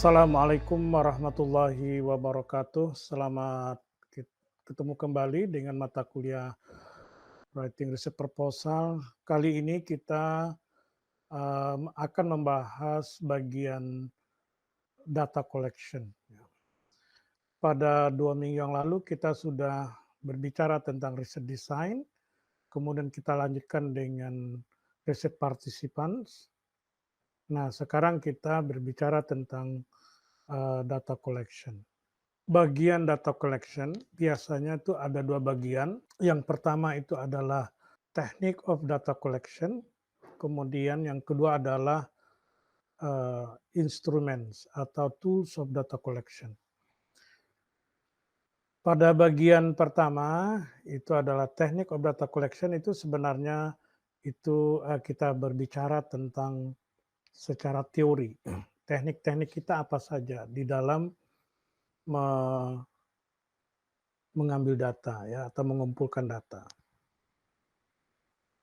Assalamualaikum warahmatullahi wabarakatuh. Selamat ketemu kembali dengan mata kuliah Writing Research Proposal. Kali ini kita akan membahas bagian data collection. Pada 2 minggu yang lalu kita sudah berbicara tentang riset design, kemudian kita lanjutkan dengan riset participants. Nah, sekarang kita berbicara tentang data collection. Bagian data collection biasanya itu ada 2 bagian. Yang pertama itu adalah technique of data collection, kemudian yang kedua adalah instruments atau tools of data collection. Pada bagian pertama itu adalah technique of data collection, itu sebenarnya itu kita berbicara tentang secara teori. Teknik-teknik kita apa saja di dalam mengambil data ya atau mengumpulkan data.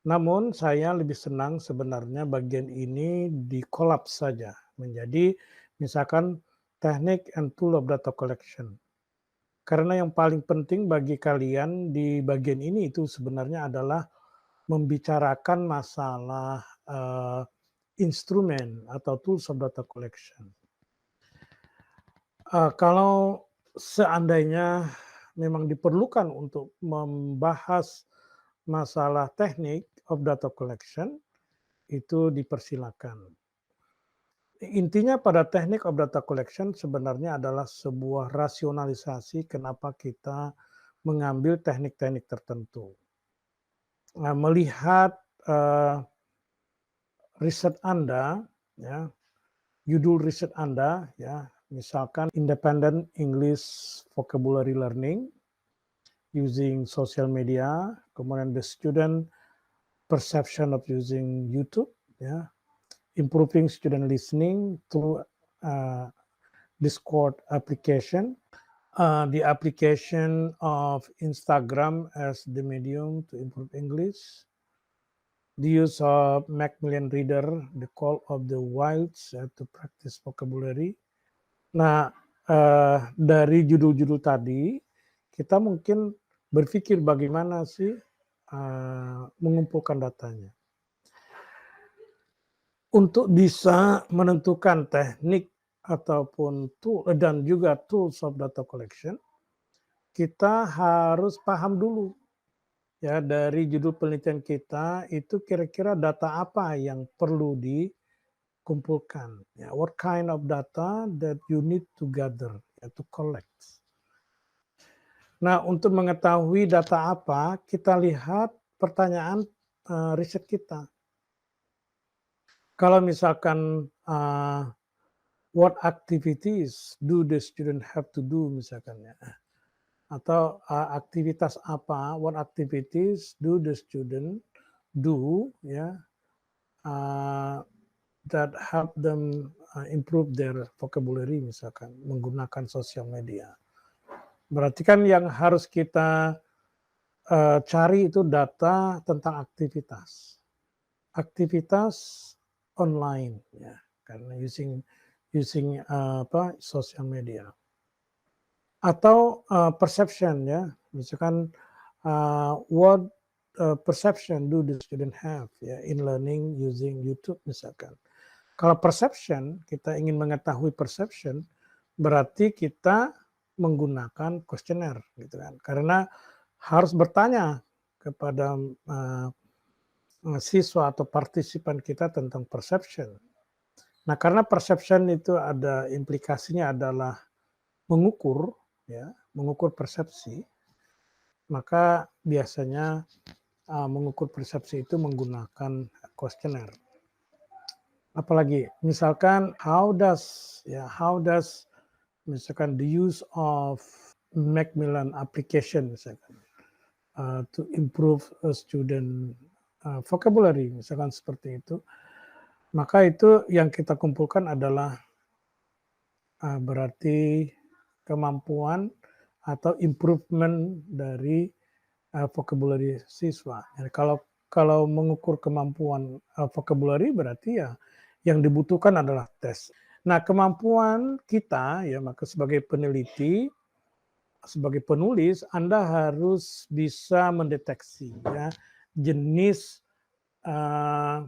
Namun saya lebih senang sebenarnya bagian ini dikolaps saja menjadi misalkan teknik and tool of data collection. Karena yang paling penting bagi kalian di bagian ini itu sebenarnya adalah membicarakan masalah instrumen atau tools of data collection. Kalau seandainya memang diperlukan untuk membahas masalah teknik of data collection, itu dipersilakan. Intinya pada teknik of data collection sebenarnya adalah sebuah rasionalisasi kenapa kita mengambil teknik-teknik tertentu. Nah, melihat riset Anda, ya, judul riset Anda, ya, misalkan Independent English Vocabulary Learning using social media, kemudian the student perception of using YouTube, ya, improving student listening through Discord application, the application of Instagram as the medium to improve English, the use of Macmillan Reader, the call of the wilds to practice vocabulary. Nah, dari judul-judul tadi, kita mungkin berpikir bagaimana sih mengumpulkan datanya. Untuk bisa menentukan teknik ataupun tool dan juga tools of data collection, kita harus paham dulu ya dari judul penelitian kita itu kira-kira data apa yang perlu dikumpulkan. Ya, what kind of data that you need to gather, ya, to collect. Nah, untuk mengetahui data apa, kita lihat pertanyaan riset kita. Kalau misalkan what activities do the student have to do misalkan ya, atau aktivitas apa, what activities do the student do ya, that help them improve their vocabulary misalkan menggunakan sosial media. Berarti kan yang harus kita cari itu data tentang aktivitas. Aktivitas online ya, karena using sosial media. Atau perception ya, misalkan what perception do the student have ya in learning using YouTube misalkan. Kalau perception, kita ingin mengetahui perception, berarti kita menggunakan kuesioner gitu kan. Karena harus bertanya kepada siswa atau partisipan kita tentang perception. Nah, karena perception itu ada implikasinya adalah mengukur ya, mengukur persepsi, maka biasanya mengukur persepsi itu menggunakan kuesioner. Apalagi misalkan how does misalkan the use of Macmillan application misalkan to improve a student vocabulary misalkan seperti itu, maka itu yang kita kumpulkan adalah berarti kemampuan atau improvement dari vocabulary siswa. Jadi kalau mengukur kemampuan vocabulary berarti ya yang dibutuhkan adalah tes. Nah, kemampuan kita ya, maka sebagai peneliti, sebagai penulis, Anda harus bisa mendeteksi ya jenis eee,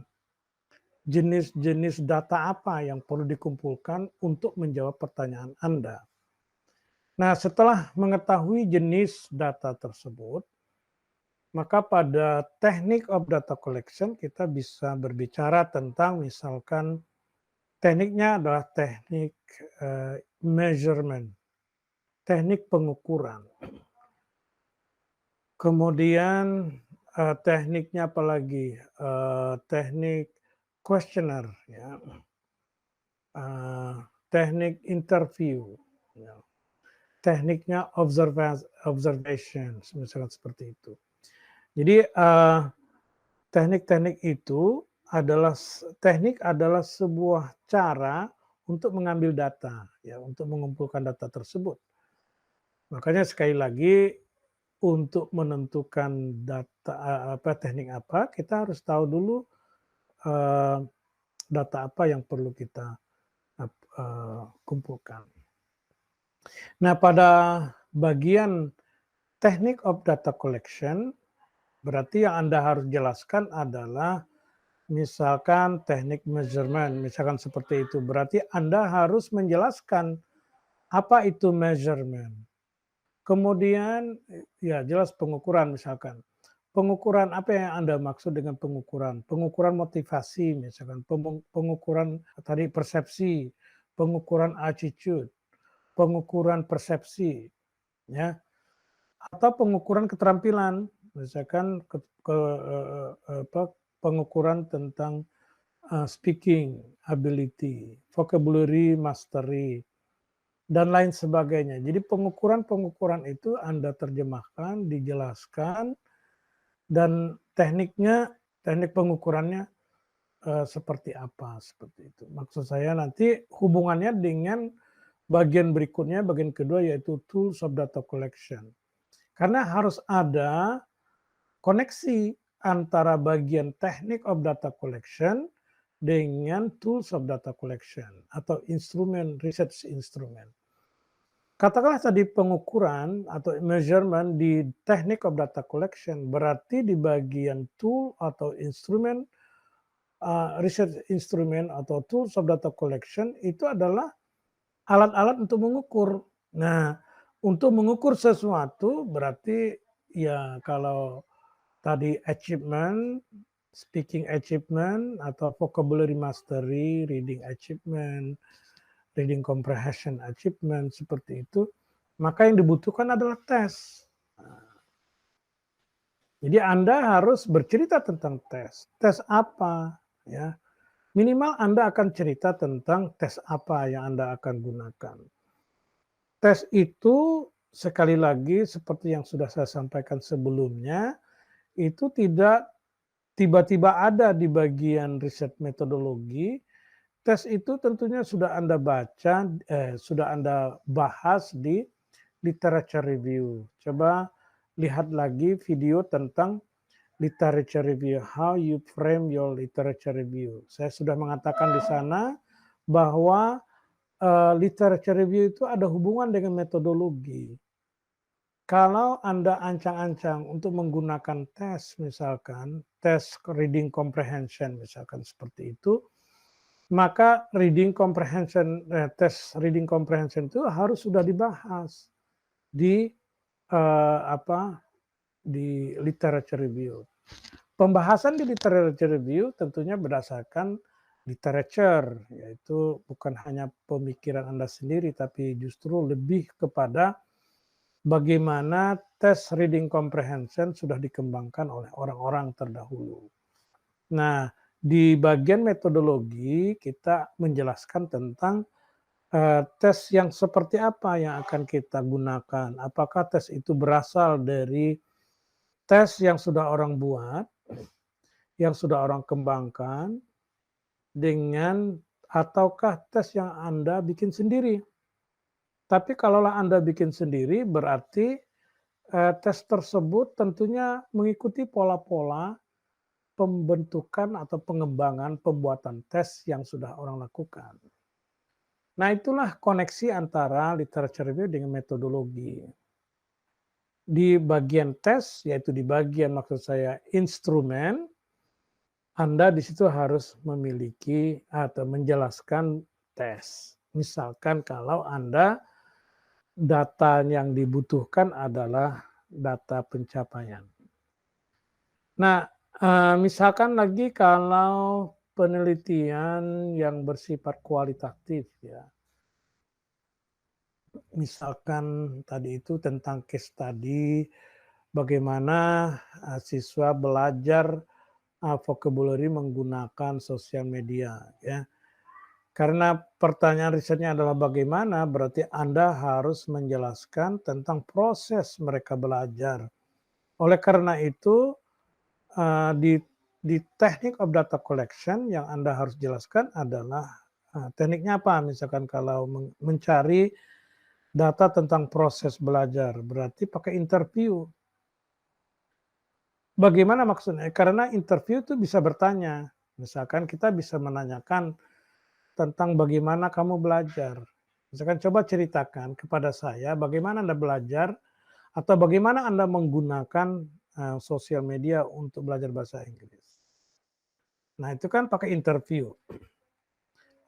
jenis-jenis data apa yang perlu dikumpulkan untuk menjawab pertanyaan Anda. Nah, setelah mengetahui jenis data tersebut, maka pada teknik of data collection kita bisa berbicara tentang misalkan tekniknya adalah teknik, measurement, teknik pengukuran. Kemudian, tekniknya apalagi, teknik questionnaire ya, eee, teknik interview ya, tekniknya observation misalkan seperti itu. Jadi, teknik-teknik itu adalah teknik adalah sebuah cara untuk mengambil data ya, untuk mengumpulkan data tersebut. Makanya sekali lagi untuk menentukan data teknik apa, kita harus tahu dulu, eee, data apa yang perlu kita kumpulkan. Nah, pada bagian teknik of data collection, berarti yang Anda harus jelaskan adalah misalkan teknik measurement, misalkan seperti itu. Berarti Anda harus menjelaskan apa itu measurement. Kemudian ya jelas pengukuran misalkan. Pengukuran apa yang Anda maksud dengan pengukuran? Pengukuran motivasi misalkan, pengukuran tadi persepsi, pengukuran attitude, pengukuran persepsi, ya, atau pengukuran keterampilan, misalkan pengukuran tentang, speaking ability, vocabulary mastery, dan lain sebagainya. Jadi pengukuran-pengukuran itu Anda terjemahkan, dijelaskan, dan teknik pengukurannya, seperti apa, seperti itu. Maksud saya nanti hubungannya dengan bagian berikutnya, bagian kedua yaitu tools of data collection. Karena harus ada koneksi antara bagian teknik of data collection dengan tools of data collection atau instrumen, research instrument. Katakanlah tadi pengukuran atau measurement di teknik of data collection, berarti di bagian tool atau instrumen, research instrument atau tools of data collection itu adalah alat-alat untuk mengukur. Nah, untuk mengukur sesuatu berarti ya kalau tadi achievement, speaking achievement atau vocabulary mastery, reading achievement, reading comprehension achievement seperti itu, maka yang dibutuhkan adalah tes. Jadi Anda harus bercerita tentang tes. Tes apa? Ya, minimal Anda akan cerita tentang tes apa yang Anda akan gunakan. Tes itu sekali lagi seperti yang sudah saya sampaikan sebelumnya, itu tidak tiba-tiba ada di bagian riset metodologi. Tes itu tentunya sudah Anda baca, sudah Anda bahas di literature review. Coba lihat lagi video tentang literature review, how you frame your literature review. Saya sudah mengatakan di sana bahwa literature review itu ada hubungan dengan metodologi. Kalau Anda ancang-ancang untuk menggunakan tes misalkan, tes reading comprehension misalkan seperti itu, maka tes reading comprehension itu harus sudah dibahas di, di literature review. Pembahasan di literature review tentunya berdasarkan literature, yaitu bukan hanya pemikiran Anda sendiri, tapi justru lebih kepada bagaimana tes reading comprehension sudah dikembangkan oleh orang-orang terdahulu. Nah, di bagian metodologi kita menjelaskan tentang tes yang seperti apa yang akan kita gunakan. Apakah tes itu berasal dari tes yang sudah orang buat, yang sudah orang kembangkan, dengan ataukah tes yang Anda bikin sendiri. Tapi kalaulah Anda bikin sendiri berarti tes tersebut tentunya mengikuti pola-pola pembentukan atau pengembangan pembuatan tes yang sudah orang lakukan. Nah, itulah koneksi antara literature review dengan metodologi. Di bagian tes, yaitu di bagian maksud saya instrumen, Anda di situ harus memiliki atau menjelaskan tes. Misalkan kalau Anda data yang dibutuhkan adalah data pencapaian. Nah, misalkan lagi kalau penelitian yang bersifat kualitatif ya, misalkan tadi itu tentang case study, bagaimana, siswa belajar, vocabulary menggunakan sosial media ya. Karena pertanyaan risetnya adalah bagaimana, berarti Anda harus menjelaskan tentang proses mereka belajar. Oleh karena itu, di teknik of data collection yang Anda harus jelaskan adalah, tekniknya apa? Misalkan kalau mencari data tentang proses belajar, berarti pakai interview. Bagaimana maksudnya? Karena interview itu bisa bertanya, misalkan kita bisa menanyakan tentang bagaimana kamu belajar. Misalkan coba ceritakan kepada saya bagaimana Anda belajar atau bagaimana Anda menggunakan, sosial media untuk belajar bahasa Inggris. Nah, itu kan pakai interview.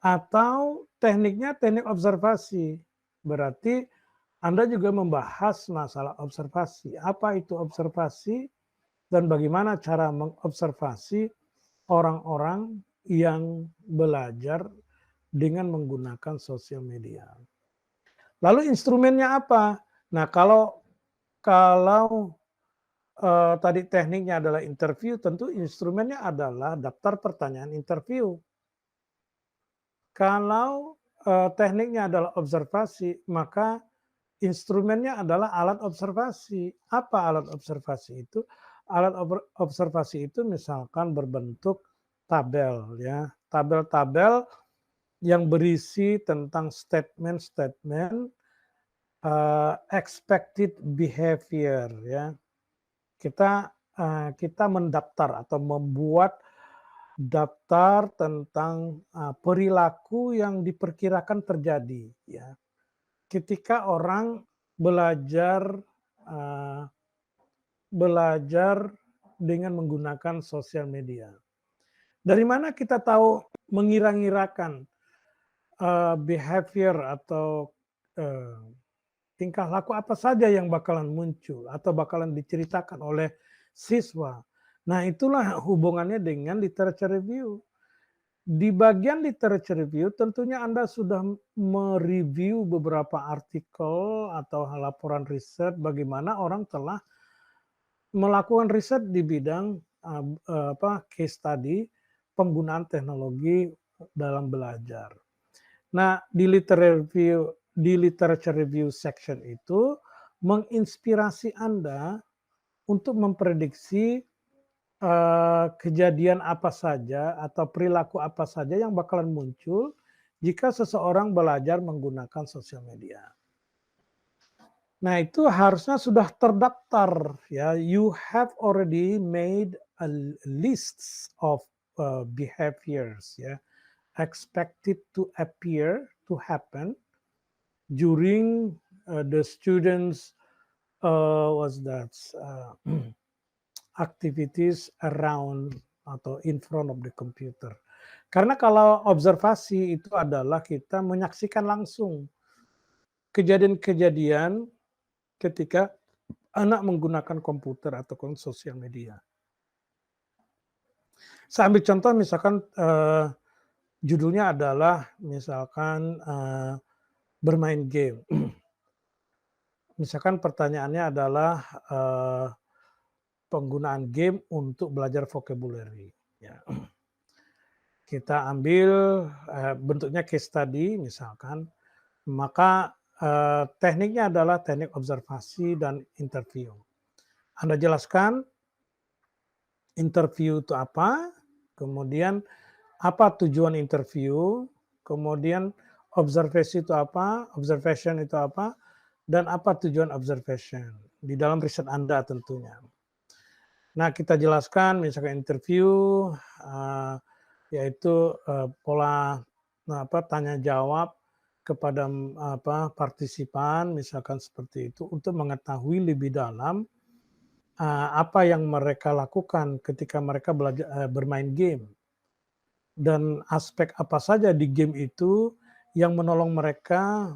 Atau tekniknya teknik observasi. Berarti Anda juga membahas masalah observasi. Apa itu observasi dan bagaimana cara mengobservasi orang-orang yang belajar dengan menggunakan sosial media. Lalu instrumennya apa? Nah, kalau tadi tekniknya adalah interview, tentu instrumennya adalah daftar pertanyaan interview. Kalau, tekniknya adalah observasi, maka instrumennya adalah alat observasi. Apa alat observasi itu? Alat observasi itu misalkan berbentuk tabel ya, tabel-tabel yang berisi tentang statement-statement, expected behavior ya. Kita mendaftar atau membuat daftar tentang, perilaku yang diperkirakan terjadi ya, ketika orang belajar, eee, belajar dengan menggunakan sosial media. Dari mana kita tahu mengira-ngirakan, behavior atau, eee, tingkah laku apa saja yang bakalan muncul atau bakalan diceritakan oleh siswa. Nah, itulah hubungannya dengan literature review. Di bagian literature review tentunya Anda sudah mereview beberapa artikel atau laporan riset bagaimana orang telah melakukan riset di bidang, case study penggunaan teknologi dalam belajar. Nah, di literature review section itu menginspirasi Anda untuk memprediksi, kejadian apa saja atau perilaku apa saja yang bakalan muncul jika seseorang belajar menggunakan sosial media. Nah, itu harusnya sudah terdaftar ya, you have already made a lists of, behaviors ya, expected to appear, to happen during, the students, what's that, activities around atau in front of the computer. Karena kalau observasi itu adalah kita menyaksikan langsung kejadian-kejadian ketika anak menggunakan komputer ataupun sosial media. Saya ambil contoh misalkan, judulnya adalah misalkan, bermain game. Misalkan pertanyaannya adalah, penggunaan game untuk belajar vocabulary, ya. Kita ambil, bentuknya case study misalkan, maka, tekniknya adalah teknik observasi dan interview. Anda jelaskan interview itu apa, kemudian apa tujuan interview, kemudian observation itu apa, dan apa tujuan observation di dalam riset Anda tentunya. Nah, kita jelaskan misalkan interview, yaitu, pola tanya jawab kepada partisipan misalkan seperti itu untuk mengetahui lebih dalam apa yang mereka lakukan ketika mereka bermain game. Dan aspek apa saja di game itu yang menolong mereka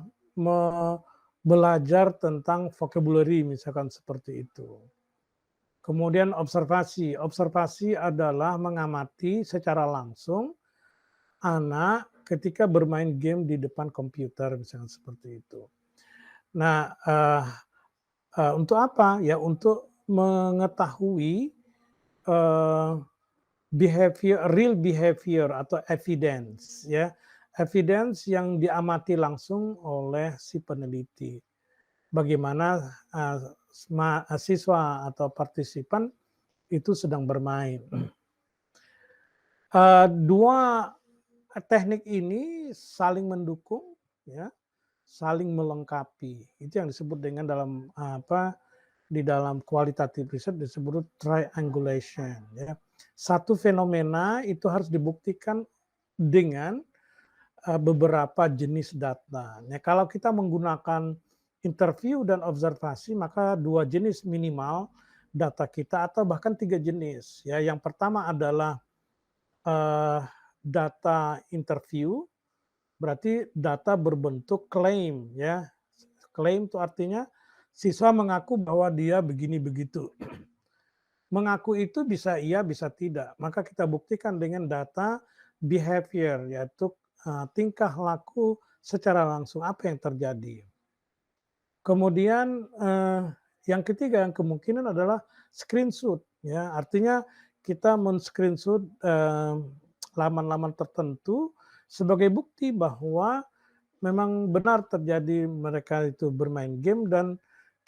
belajar tentang vocabulary misalkan seperti itu. Kemudian observasi. Observasi adalah mengamati secara langsung anak ketika bermain game di depan komputer misalkan seperti itu. Nah, untuk apa? Ya untuk mengetahui, eee, real behavior atau evidence ya, evidence yang diamati langsung oleh si peneliti. Bagaimana, siswa atau partisipan itu sedang bermain. 2 teknik ini saling mendukung ya, saling melengkapi. Itu yang disebut dengan di dalam qualitative research disebut triangulation ya. Satu fenomena itu harus dibuktikan dengan beberapa jenis data. Nah, kalau kita menggunakan interview dan observasi maka 2 jenis minimal data kita atau bahkan 3 jenis ya. Yang pertama adalah data interview, berarti data berbentuk klaim ya. Klaim itu artinya siswa mengaku bahwa dia begini begitu. Mengaku itu bisa iya, bisa tidak. Maka kita buktikan dengan data behavior, yaitu tingkah laku secara langsung apa yang terjadi. Kemudian yang ketiga yang kemungkinan adalah screenshot ya, artinya kita men-screenshot laman-laman tertentu sebagai bukti bahwa memang benar terjadi mereka itu bermain game dan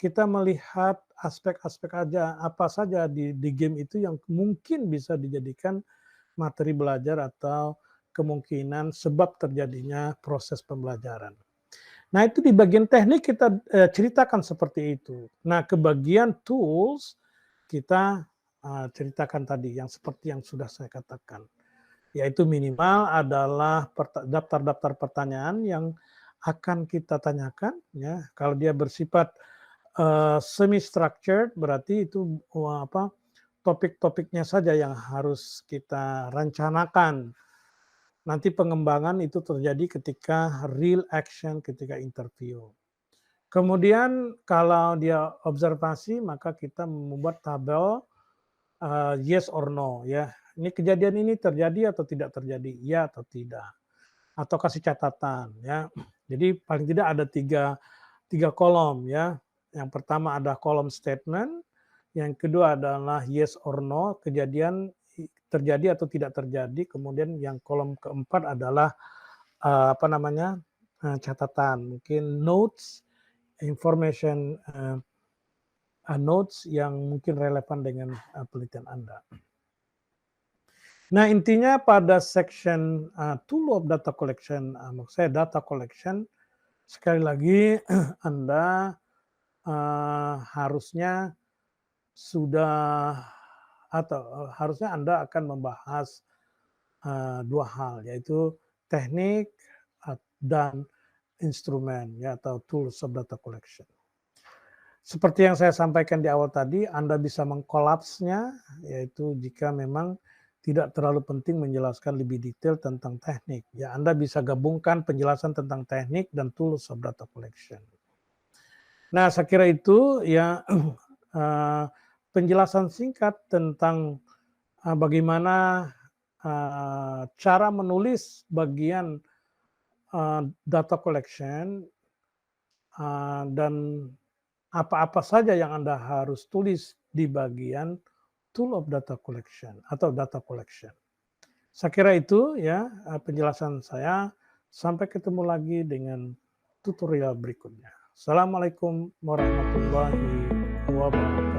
kita melihat aspek-aspek aja apa saja di game itu yang mungkin bisa dijadikan materi belajar atau kemungkinan sebab terjadinya proses pembelajaran. Nah, itu di bagian teknik kita ceritakan seperti itu. Nah, ke bagian tools kita ceritakan tadi yang seperti yang sudah saya katakan. Yaitu minimal adalah daftar-daftar pertanyaan yang akan kita tanyakan ya. Kalau dia bersifat semi structured berarti itu topik-topiknya saja yang harus kita rencanakan. Nanti pengembangan itu terjadi ketika real action, ketika interview. Kemudian kalau dia observasi maka kita membuat tabel yes or no ya. Ini kejadian ini terjadi atau tidak terjadi, ya atau tidak. Atau kasih catatan ya. Jadi paling tidak ada tiga kolom ya. Yang pertama ada kolom statement, yang kedua adalah yes or no, kejadian terjadi atau tidak terjadi, kemudian yang kolom keempat adalah catatan, mungkin notes, information notes yang mungkin relevan dengan penelitian Anda. Nah, intinya pada section tool of data collection, maksud saya data collection, sekali lagi Anda harusnya sudah atau harusnya Anda akan membahas 2 hal, yaitu teknik dan instrumen ya atau tools of data collection. Seperti yang saya sampaikan di awal tadi, Anda bisa mengkolapsnya, yaitu jika memang tidak terlalu penting menjelaskan lebih detail tentang teknik. Ya, Anda bisa gabungkan penjelasan tentang teknik dan tools of data collection. Nah, saya kira itu ya penjelasan singkat tentang bagaimana cara menulis bagian data collection dan apa-apa saja yang Anda harus tulis di bagian tool of data collection atau data collection. Saya kira itu ya penjelasan saya. Sampai ketemu lagi dengan tutorial berikutnya. Assalamualaikum warahmatullahi wabarakatuh.